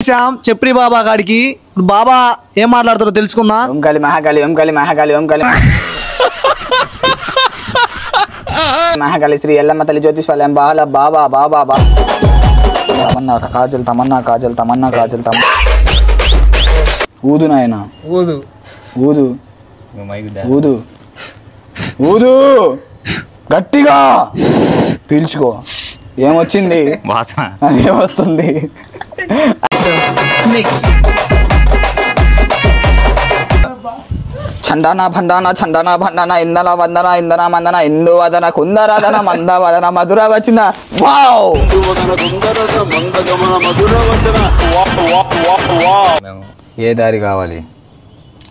చెప్పరి బాబా గాడికి బాబా ఏం మాట్లాడుతారో తెలుసుకుందాం. ఓంకాళి మహాకాళి ఓంకాళి మహాకాళి ఓంకాళి మహాకాళి శ్రీ ఎల్లమ్మ తల్లి జ్యోతిష్వలయం బాల బాబా బాబా బా తమన్నా కాజల్ తమన్నా కాజల్ తమన్నా కాజల్ తమ ఊదు నాయన ఊదు ఊదు ఊదు ఊదు గట్టిగా పీల్చుకో. ఏమొచ్చింది? ఏమొస్తుంది? చండానా భండానా చండానా భండానా ఇందన వందన ఇందన మందన ఇందు వదన కుందరదన మంద వదన మధుర వచ్చిన వావ్. ఏ దారి కావాలి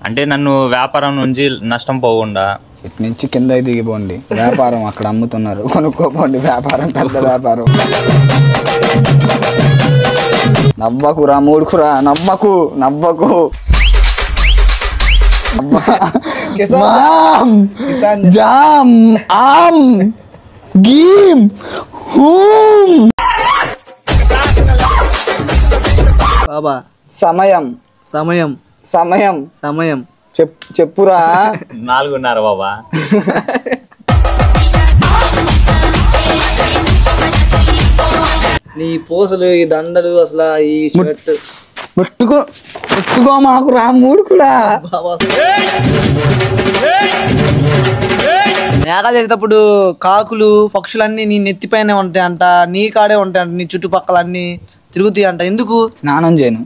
అంటే నన్ను వ్యాపారం నుంచి నష్టం పోకుండా ఇటు నుంచి కింద దిగిపోండి. వ్యాపారం అక్కడ అమ్ముతున్నారు, కొనుక్కోపోండి. వ్యాపారం పెద్ద వ్యాపారం. నవ్వకురా మూడుకురా, నవ్వకు నవ్వకు. జామ్ ఆమ్ గీమ్ హూమ్. బాబా సమయం సమయం సమయం సమయం చెప్పురా. 4:30 బాబా. నీ పోసలు ఈ దండలు అసలు ఈ షర్ట్ ముట్టుకో మాకు రా మూడు కూడా. మేఘాలు చేసేటప్పుడు కాకులు పక్షులన్నీ నీ నెత్తిపైనే ఉంటాయంట, నీ కాడే ఉంటాయంట, నీ చుట్టుపక్కల అన్ని తిరుగుతాయి అంట. ఎందుకు? స్నానం చేయను.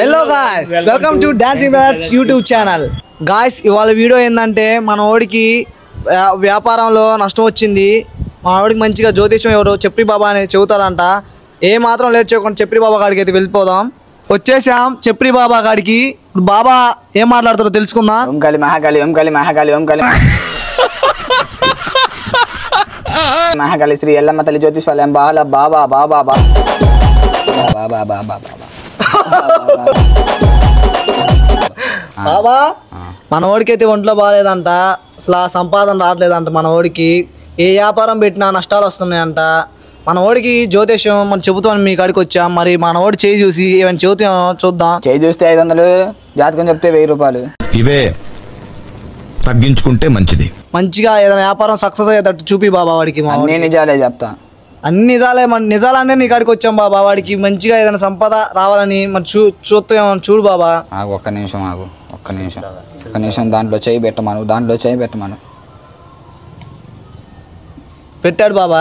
Hello guys, welcome to dancing brothers YouTube channel. Guys, ఇవాళ వీడియో ఏంటంటే మన వాడికి వ్యాపారంలో నష్టం వచ్చింది. మన వాడికి మంచిగా జ్యోతిష్యం ఎవరు చెప్పరి బాబా అని చెబుతారంట. ఏ మాత్రం లేట్ చేయకుండా చెప్పరి బాబా కాడికి అయితే వెళ్ళిపోదాం. వచ్చేసాం చెప్పరి బాబా కాడికి. బాబా ఏం మాట్లాడుతారో తెలుసుకుందాం. ఓంకాళి మహాకాళి ఓంకాళి మహాకాళి ఓంకాళి మహాకాళి శ్రీ ఎల్లమ్మ తల్లి జ్యోతిష్వలయం బాల బాబా బాబా బా బాబా బాబా బాబా. బాబా మన వాడికి అయితే ఒంట్లో బాగాలేదంట, అసలు ఆ సంపాదన రావట్లేదంట. మన వాడికి ఏ వ్యాపారం పెట్టినా నష్టాలు వస్తున్నాయంట. మన వాడికి జ్యోతిష్యం మనం చెబుతామని మీ కాడికి వచ్చాం. మరి మన వాడు చేయి చూసి ఏమైనా చెబుతామో చూద్దాం. చేయి చూస్తే 500, జాతకం చెప్తే 1000 రూపాయలు. ఇవే తగ్గించుకుంటే మంచిది. మంచిగా ఏదైనా వ్యాపారం సక్సెస్ అయ్యేటట్టు చూపి బాబా వాడికి. అన్నీ నిజాలే చెప్తా. అన్ని నిజాలే, మన నిజాలనే నీ కాడికి వచ్చాం బాబా. వాడికి మంచిగా ఏదైనా సంపద రావాలని మరి చూస్తాం. చూడు బాబా. ఆగు, ఒక్క నిమిషం ఆగు, ఒక్క నిమిషం. దాంట్లో చేయి పెట్టమను. పెట్టాడు బాబా.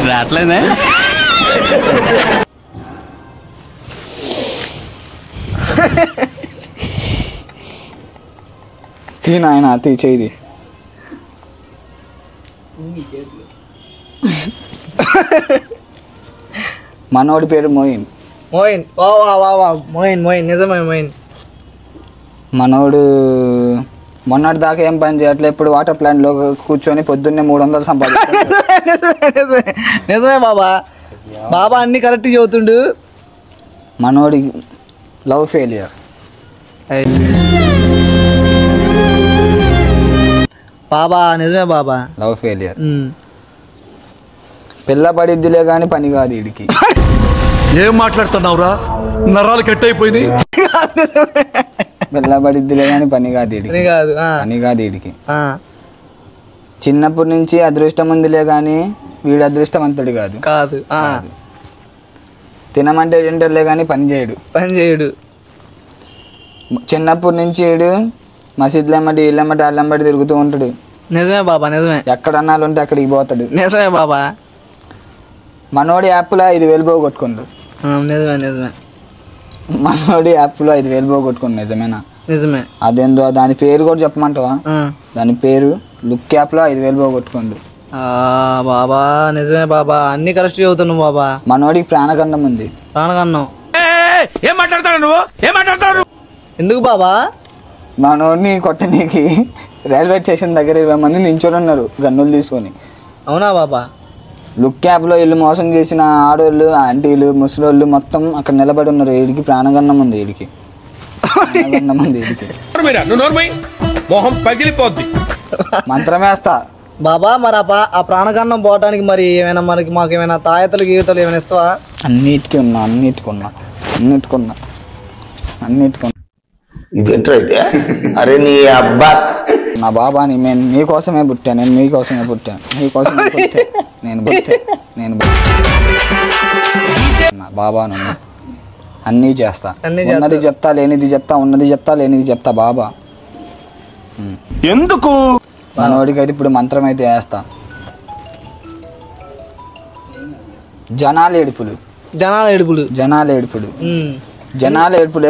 రాట్లేదే. తీ నాయన, తీ చేయి. మనోడి పేరు మోయిన్. మోయిన్ మోయిన్ నిజమే మోయిన్. మనోడు మొన్నటి దాకా ఏం పని చేయట్లే. ఇప్పుడు వాటర్ ప్లాంట్ లో కూర్చొని పొద్దున్నే 300 సంపాదించాడు. నిజమే బాబా. బాబా అన్ని కరెక్ట్ చదువుతుండు. మనోడి లవ్ ఫెయిలియర్. బాబా నిజమే బాబా, లవ్ ఫెయిలియర్. పిల్ల పడిద్దిలే కానీ పని కాదు వీడికి. ఏం మాట్లాడుతున్నావురా? నరాలు కట్ అయిపోయినాయి. పిల్ల పడిద్దిలే కానీ పని కాదు వీడికి. చిన్నప్పటి నుంచి అదృష్టం ఉందిలే కానీ వీడు అదృష్టవంతుడు కాదు. తినమంటే తింటలే కానీ పని చేయడు. చిన్నప్పటి నుంచి వీడు మసీదులెమ్మటి ఇళ్ళెమ్మటి అల్లెమ్మటి తిరుగుతూ ఉంటాడు. నిజమే బాబా నిజమే. ఎక్కడ అన్నాలు ఉంటే అక్కడికి పోతాడు. నిజమే బాబా. మనోడి యాప్లో 5,000 పోగొట్టుకుండు. నిజమే. మనోడి యాప్లో 5,000 పోగొట్టుకుండు. నిజమే. అదేందో దాని పేరు కూడా చెప్పమంటావా? దాని పేరు లుక్ యాప్లో 5,000 పోగొట్టుకుండు. బాబా నిజమే బాబా, అన్ని కరెక్ట్ చదువుతున్నావు బాబా. మనోడికి ప్రాణగండం ఉంది. ప్రాణగండం. ఏం మాట్లాడతావు? ఎందుకు బాబా? మనోడిని కొట్టనీకి రైల్వే స్టేషన్ దగ్గర 20 మంది నించొని ఉన్నారు గన్నులు తీసుకొని. అవునా బాబా? లుక్ యాప్లో వీళ్ళు మోసం చేసిన ఆడోళ్ళు, ఆంటీలు, ముసలోళ్ళు మొత్తం అక్కడ నిలబడి ఉన్నారు. వీడికి ప్రాణగండం ఉంది. మొహం పగిలిపోద్ది. మంత్రం వేస్తా. బాబా మరి ఆ ప్రాణగండం పోవటానికి మరి ఏమైనా మాకు ఏమైనా తాయతలు గీతలు ఏమైనా ఇస్తావా? అన్నిటికీ ఉన్నా. ఇదేంటైతే అరే నీ అబ్బా నా బాబాని నేను మీకోసమే పుట్టాను. నా బాబాను అన్నీ చేస్తా. ఉన్నది చెప్తా, లేనిది చెప్తా బాబా. ఎందుకు మనోడికి అయితే ఇప్పుడు మంత్రం అయితే వేస్తా. జనాల ఏడుపులు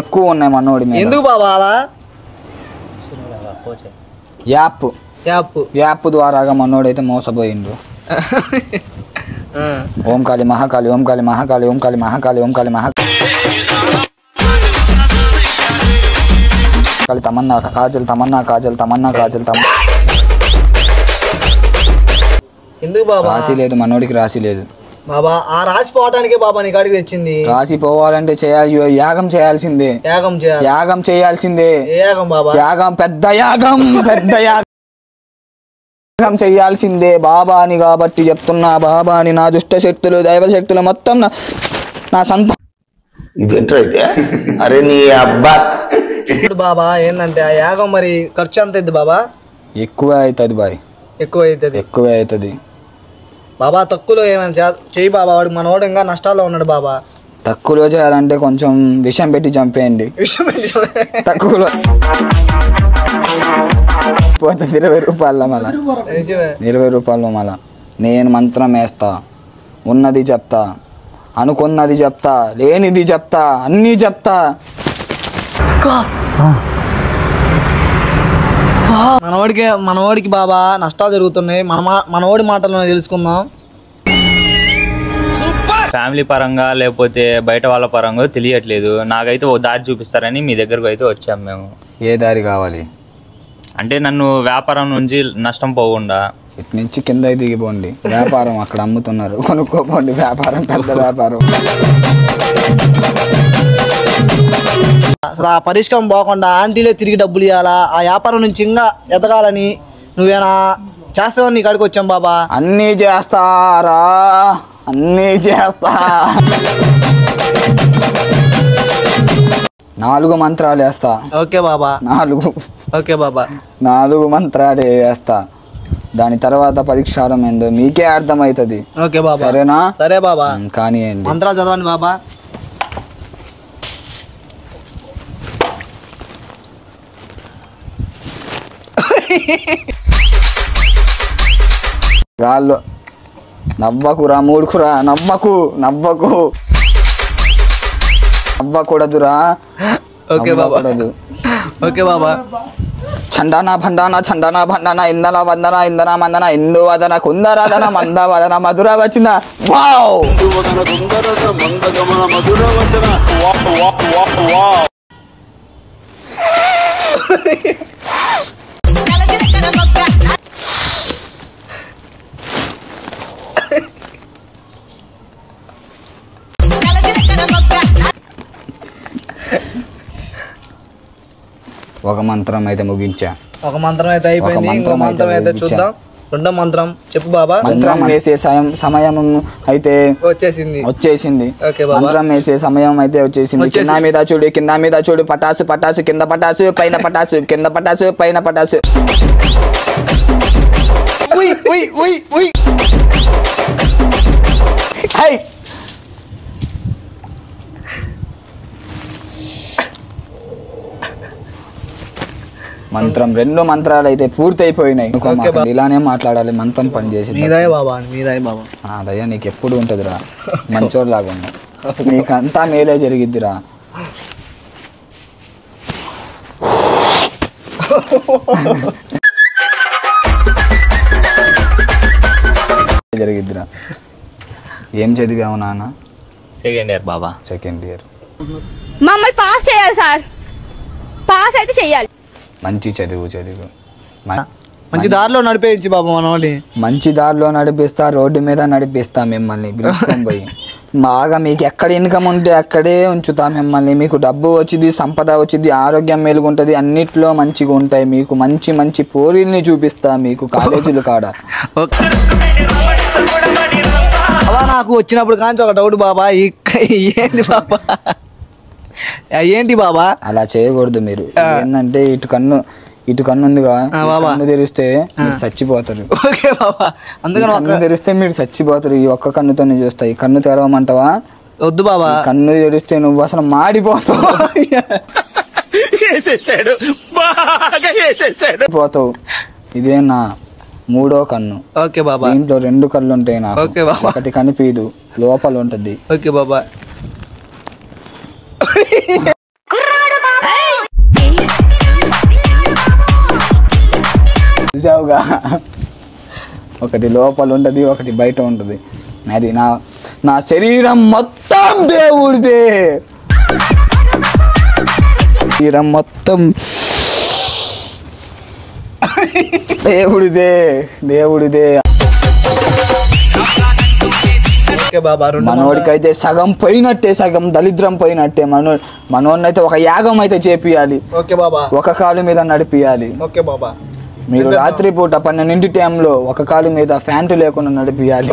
ఎక్కువ ఉన్నాయి మనోడి మీద. ఎందుకు బాబా అలా? యాప్ ద్వారాగా మనోడైతే మోసపోయిండు. ఓం కాళి మహాకాళి తమన్నా కాజల్ ఎందుకు బాబా? రాసి లేదు మనోడికి, రాసి లేదు బాబా. ఆ రాసి పోవటానికే బాబా నీ కాడికి తెచ్చింది. రాసి పోవాలంటే యాగం చేయాల్సిందే. యాగం బాబా. పెద్ద యాగం చెయ్యాల్సిందే బాబాని. కాబట్టి చెప్తున్నా, బాబాని నా దుష్ట శక్తులు దైవ శక్తులు మొత్తం నా సంత. ఇదేంటైతే అరే నీ అబ్బా. ఇప్పుడు బాబా ఏంటంటే ఆ యాగం మరి ఖర్చు ఎంత అవుతుంది బాబా? ఎక్కువ అవుతుంది బాబా. తక్కువలో ఏమైనా చెయ్యి బాబా. వాడు మనోడు ఇంకా నష్టాల్లో ఉన్నాడు బాబా. తక్కువలో చేయాలంటే కొంచెం విషం పెట్టి చంపేయండి. తక్కువలో పోతుంది 20 రూపాయల మళ్ళా. 20 రూపాయలు మళ్ళా. నేను మంత్రం వేస్తా, ఉన్నది చెప్తా, అనుకున్నది చెప్తా, లేనిది చెప్తా, అన్నీ చెప్తా. మనవాడికి బాబా నష్టాలు జరుగుతున్నాయి. మనవాడి మాటలను తెలుసుకుందాం. ఫ్యామిలీ పరంగా లేకపోతే బయట వాళ్ళ పరంగా తెలియట్లేదు. నాకైతే ఓ దారి చూపిస్తారని మీ దగ్గరకు అయితే వచ్చాము మేము. ఏ దారి కావాలి అంటే నన్ను వ్యాపారం నుంచి నష్టం పోకుండా ఇటు నుంచి కింద దిగిపోండి. వ్యాపారం అక్కడ అమ్ముతున్నారు, కొనుక్కోపోండి. వ్యాపారం పెద్ద వ్యాపారం. అసలు ఆ పరిష్కారం పోకుండా ఆంటీలే తిరిగి డబ్బులు ఇవ్వాలా? ఆ వ్యాపారం నుంచి ఇంకా ఎదగాలని నువ్వేనా చేస్తావని నీ కాడికి వచ్చాం బాబా. అన్నీ చేస్తారా? అన్నీ చేస్తా. 4 మంత్రాలు వేస్తా. ఓకే బాబా. 4 మంత్రాలు వేస్తా. దాని తర్వాత పరిష్కారం ఏందో మీకే అర్థమవుతుంది. ఓకే బాబా. సరేనా? సరే బాబా. కానివ్వండి. మంత్రాలు చదవండి బాబా. గాల్లో నవ్వకురా, మూడుకురా, నవ్వకూడదురా. ఓకే బాబా. చండానా భండానా ఇందన వందన ఇందన మందన ఇందు వదన కుందరదన మంద వదన మధుర వచ్చిన. వావ్. ఒక మంత్రం అయితే ముగించా. ఒక మంత్రం అయితే అయిపోయింది. ఇంకో మంత్రం అయితే చూద్దాం. రెండో మంత్రం చెప్పు బాబా. మంత్రం వేసే సమయం అయితే వచ్చేసింది. మంత్రం వేసే సమయం అయితే వచ్చేసింది. కింద మీద చూడు పటాసు కింద పటాసు పైన పటాసు కింద పటాసు పైన పటాసు. మంత్రం 2 మంత్రాలు అయితే పూర్తి అయిపోయినాయి. ఇలానే మాట్లాడాలి. మంత్రం పని చేసి అదయ్యా నీకు ఎప్పుడు ఉంటదిరా. మంచోళ్ళలాగా ఉన్నావు. నీకంతా మేలే జరిగిద్దిరా. జరిగిద్దిరా. ఏం చదివావు నాన్న? సెకండ్ ఇయర్ బాబా. Second year. మమ్మల్ని పాస్ చేయాలి సార్. పాస్ అయితే చెయ్యాలి. మంచి చదువు మంచి దారిలో నడిపేయించి బాబా. మనోడి మంచి దారిలో నడిపిస్తా, రోడ్డు మీద నడిపిస్తా. మిమ్మల్ని పిలుచుకొని పోయి బాగా మీకు ఎక్కడ ఇన్కమ్ ఉంటే అక్కడే ఉంచుతా మిమ్మల్ని. మీకు డబ్బు వచ్చింది, సంపద వచ్చింది, ఆరోగ్యం మెలుగుంటుంది, అన్నిట్లో మంచిగా ఉంటాయి. మీకు మంచి మంచి పోరీల్ని చూపిస్తా మీకు కాలేజీలు కాడ. బాబా నాకు వచ్చినప్పుడు కానీ ఒక డౌట్ బాబా, ఏంటి బాబా ఏంటి బాబా? అలా చేయకూడదు మీరు. ఏంటంటే ఇటు కన్ను ఉందిగా, కన్ను తెరిస్తే మీరు చచ్చిపోతారు. ఓకే బాబా, అందుకని కన్ను తెరిస్తే మీరు చచ్చిపోతారు. ఈ ఒక్క కన్నుతోనే చూస్తాయి. కన్ను తెరవమంటావా? వద్దు బాబా. కన్ను తెరిస్తే నువ్వు అసలు మాడిపోతావు. పోతావు. ఇదే నా 3వ కన్ను. ఓకే బాబా. దీంట్లో 2 కళ్ళు ఉంటాయి నాకు. ఓకే బాబా. ఒకటి కనిపించదు, లోపల ఉంటది. ఓకే బాబా. చూసావుగా, ఒకటి లోపల ఉంటది, ఒకటి బయట ఉంటది. అది నా శరీరం మొత్తం దేవుడిదే. శరీరం మొత్తం దేవుడిదే. మనోడికైతే సగం పోయినట్టే, సగం దరిద్రం పోయినట్టే. మనోడినైతే ఒక యాగం అయితే చేపియాలి. ఓకే బాబా. ఒక కాలు మీద నడిపియాలి. ఓకే బాబా. మీరు రాత్రిపూట 12 టైంలో ఒక కాలు మీద ఫ్యాంటు లేకుండా నడిపియాలి.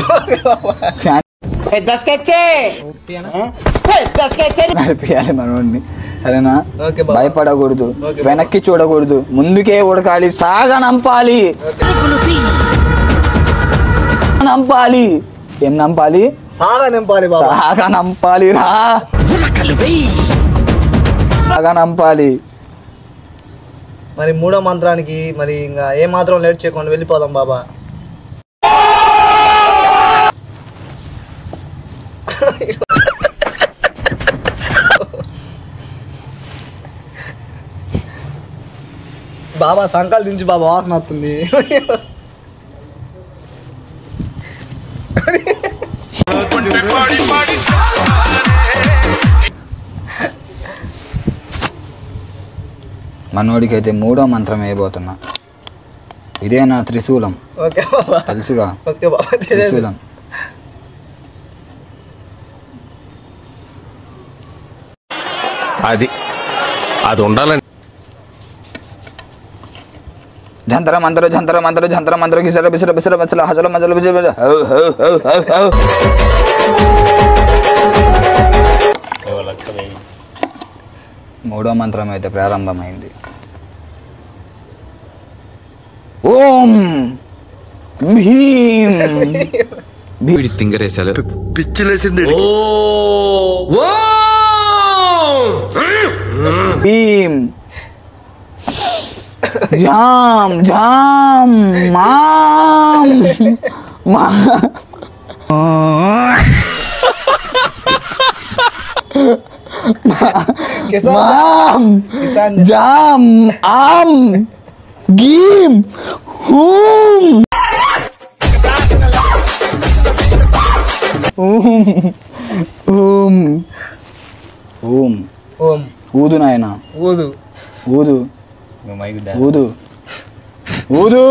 నడిపియాలి మనోడిని, సరేనా? భయపడకూడదు, వెనక్కి చూడకూడదు, ముందుకే ఉడకాలి, సాగనంపాలి. ఏం నంపాలి? సాగనంపాలి రా, సాగనంపాలి. మరి 3వ మంత్రానికి మరి ఇంకా ఏ మాత్రం లేట్ చేయకుండా వెళ్ళిపోదాం బాబా. బాబా సంకల్ దించు బాబా, వాసన వస్తుంది. మనోడికి అయితే 3వ మంత్రం వేయబోతున్నా. ఇదే నా త్రిశూలం. తెలుసుగా? త్రిశూలం. అది ఉండాలని. జంతర మంతర గిసర బిసర హసల మజల 3వ మంత్రం అయితే ప్రారంభమైంది. ఓం భీం. తింగరేశాలు పిచ్చిలేసింది. భీం జామ్ మాం మాం జామ్ ఆం గీం హూం ఓం ఓం ఓం. ఊదు నాయన, ఊదు ఊదు ఊదు ఊదు,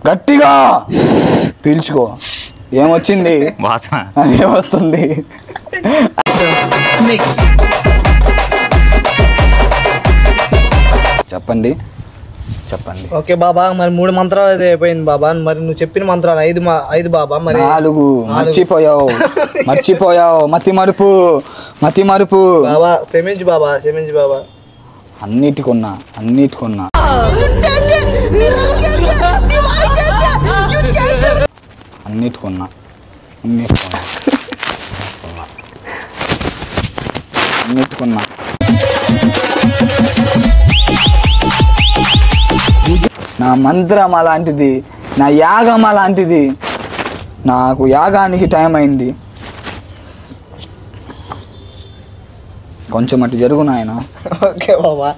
గట్టిగా పీల్చుకో. ఏమొచ్చింది? వాసన. అదేమొస్తుంది? చెప్పండి. ఓకే బాబా, మరి 3 మంత్రాలు అయితే అయిపోయింది బాబా. మరి నువ్వు చెప్పిన మంత్రాలు 5 బాబా. మరి 4 మర్చిపోయావు. మతి మరుపు బాబా. క్షమించు బాబా. అన్నిటికున్నా నా మంత్రం అలాంటిది, నా యాగం అలాంటిది. నాకు యాగానికి టైం అయింది. కొంచెం అటు జరుగు నాయన. ఓకే బాబా.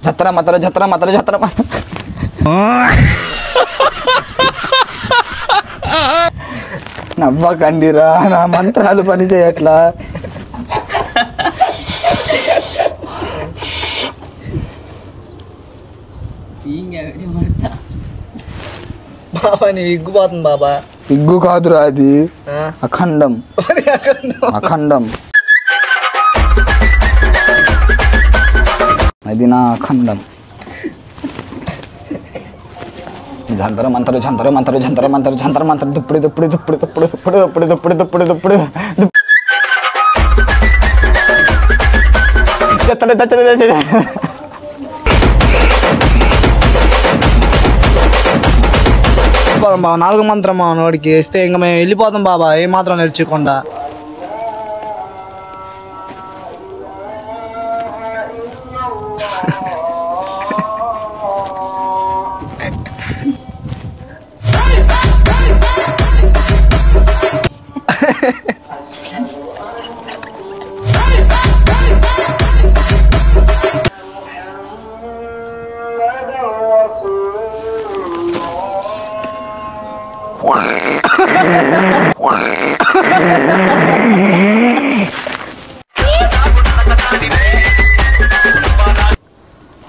జత్ర మతర నవ్వకండిరా, నా మంత్రాలు పని చేయట్లా. బాబా నీ విగ్గుపోతుంది బాబా. విగ్గు కాదురా అది, అఖండం. అఖండం అది నా అఖండం. జంతర మంతరు జంతర మంతరు జంతర మంతరు జంతర మంతరు దుప్పుడు దుప్పుడు దుప్పుడు దుప్పుడు దుప్పుడు దుప్పుడు దుప్పుడు దుప్పుడు దుప్పుడు బాబా 4 మంత్రం మనోడికి వేస్తే ఇంకా మేము వెళ్ళిపోతాం బాబా, ఏ మాత్రం నేర్చుకోకుండా.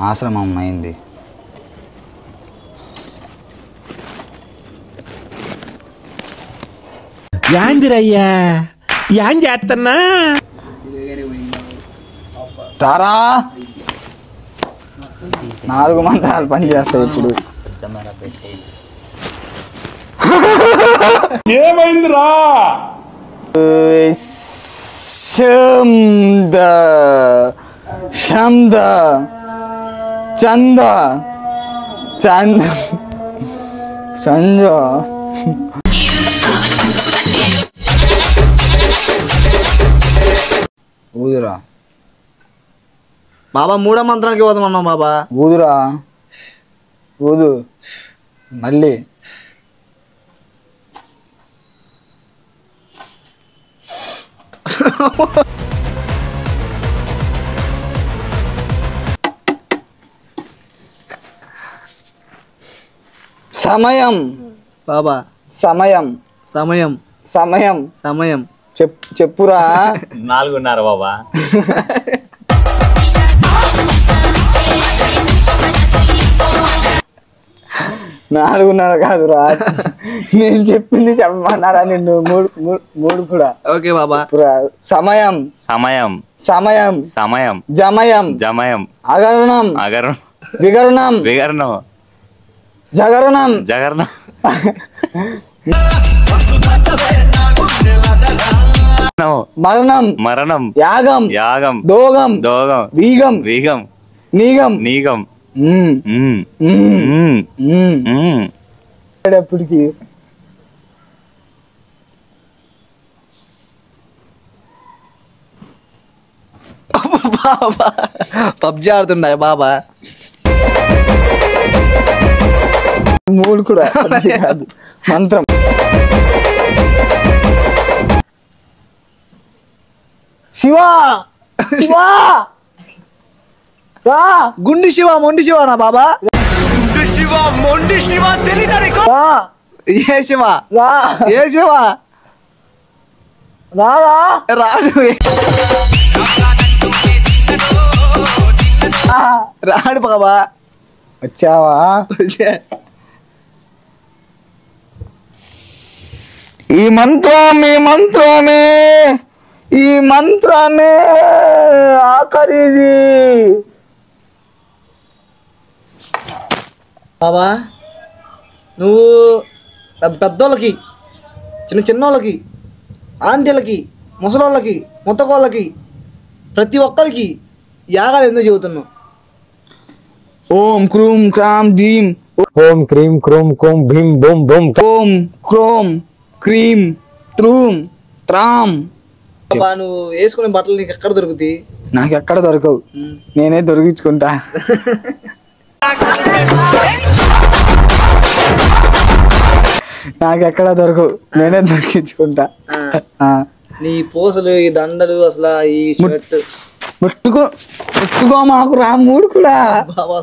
ఆశ్రమం అయింది. యాందిరయ్యా యాం చేస్తున్నా తారా 4 మంత్రాలు పని చేస్తాయి ఇప్పుడు. ఏమైందిరా? శంద శంద చంద చంద చంద ఊదురా బాబా 3వ మంత్రానికి పోదామన్నాం బాబా. ఊదురా ఊదు మళ్ళీ. సమయం బాబా సమయం సమయం సమయం సమయం చెప్పురా. 4:30 బాబా. 4:30 కాదురా, నేను చెప్పింది చెప్పమన్నారా నిన్ను? 3 కూడా. ఓకే బాబా. సమయం సమయం సమయం సమయం జమయం జమయం అగరణం అగరణం విగరణం విగరణం జగరణం జగరణం మరణం మరణం యాగం యాగం దోగం దోగం వీగం వీగం నీగం నీగం అప్పటికి బాబా పబ్జి ఆడుతున్నాయి బాబా. 3 కూడా కాదు మంత్రం. శివా శివా రా. గుండి శివ మొండి శివ నా బాబా. మొండి శివ తెలియదు. ఏ శివ రా ఏ శివ రా రాడు రాడు బాబా. వచ్చావా? ఈ మంత్రమే ఆఖరిది. బాబా నువ్వు పెద్దోళ్ళకి చిన్నోళ్ళకి ఆంటీలకి ముసలోళ్ళకి ముత్తకోళ్ళకి ప్రతి ఒక్కరికి యాగాలు ఎందుకు చెబుతున్నావు? ఓం క్రూం క్రాం ధీం ఓం క్రీం క్రోం కోం భీం బోం బోం. ఓం క్రోం క్రీం త్రూం త్రాం. బాబా నువ్వు వేసుకునే బట్టలు నీకు ఎక్కడ దొరుకుతాయి? నాకు ఎక్కడ దొరకవు, నేనే దొరికించుకుంటా. నాకు ఎక్కడ దొరకవు, నేనే దొరికించుకుంటా. నీ పూసలు ఈ దండలు అసలు ఈ షర్ట్ ముట్టుకో మాకు రా. 3 కూడా బాబా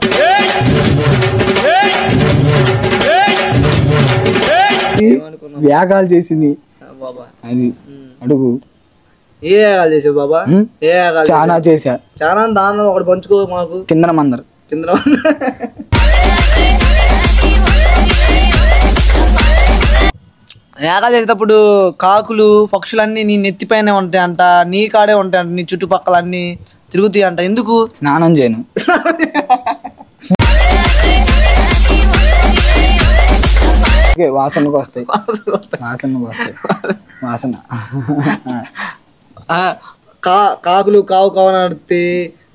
యాగాలు చేసింది బాబా. అది అడుగు. ఏ యాగాలు చేసావు బాబా? ఏ యాగాలు చాలా చేశా. చాలా దానం ఒకటి పంచుకో మాకు. కిందన మందరు కింద యాగాలు చేసేటప్పుడు కాకులు పక్షులన్నీ నీ నెత్తిపైనే ఉంటాయి అంట, నీ కాడే ఉంటాయి అంట, నీ చుట్టుపక్కల అన్ని తిరుగుతాయి అంట. ఎందుకు? స్నానం చేయను. వాసనకు వస్తాయి. వాసన. కాకులు కావు కావని అడితే,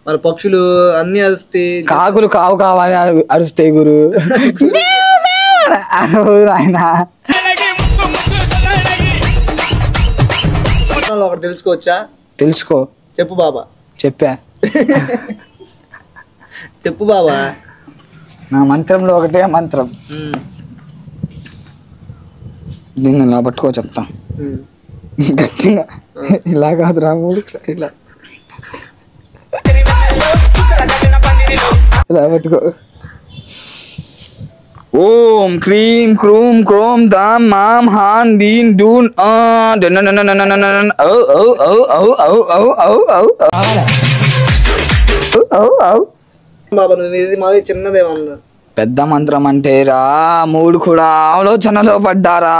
మరి పక్షులు అన్ని అరుస్తాయి. కాకులు కావు కావాలి అరుస్తాయి గురు. ఆయన ఒకటి తెలుసుకోవచ్చా? తెలుసుకో. చెప్పు బాబా. చెప్పా. చెప్పు బాబా. నా మంత్రంలో ఒకటే మంత్రం. దీన్ని ఇలా పట్టుకో చెప్తా. గట్టిగా ఇలా కాదు రాముడు, ఇలా ఇలా పట్టుకో. ఓం క్రీం క్రూం క్రోం దాం మాం హాన్ దీన్ డూన్ బాబా నువ్వు ఇది మాది చిన్నదేమన్నా. పెద్ద మంత్రం అంటే రా మూడు కూడా ఆలోచనలో పడ్డారా.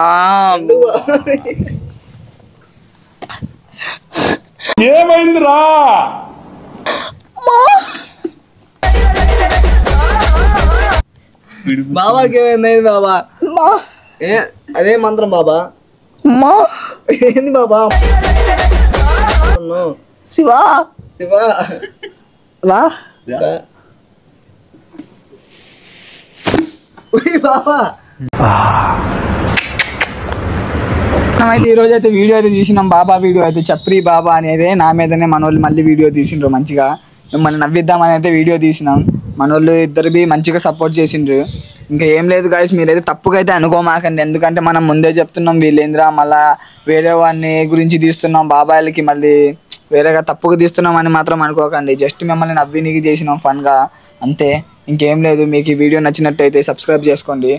ఏమైందిరా? బాబాకి ఏమైంది బాబా? అదే మంత్రం బాబా. ఏంది బాబా? శివా శివా బాబా. అయితే ఈరోజు అయితే వీడియో అయితే తీసినాం. బాబా వీడియో అయితే చప్రి బాబా అనేది నా మీదనే మనోళ్ళు మళ్ళీ వీడియో తీసిండ్రు. మంచిగా మిమ్మల్ని నవ్విద్దామని అయితే వీడియో తీసినాం. మనోళ్ళు ఇద్దరు మంచిగా సపోర్ట్ చేసిండ్రు. ఇంకా ఏం లేదు గాయస్, మీరైతే తప్పుగా అయితే అనుకోమాకండి. ఎందుకంటే మనం ముందే చెప్తున్నాం వీళ్ళేంద్రా మళ్ళీ వేరే వాడిని గురించి తీస్తున్నాం, బాబాయిలకి మళ్ళీ వేరేగా తప్పుగా తీస్తున్నాం అని మాత్రం అనుకోకండి. జస్ట్ మిమ్మల్ని నవ్వినికి చేసినాం ఫన్గా అంతే, ఇంకేం లేదు. మీకు ఈ వీడియో నచ్చినట్టయితే సబ్స్క్రైబ్ చేసుకోండి.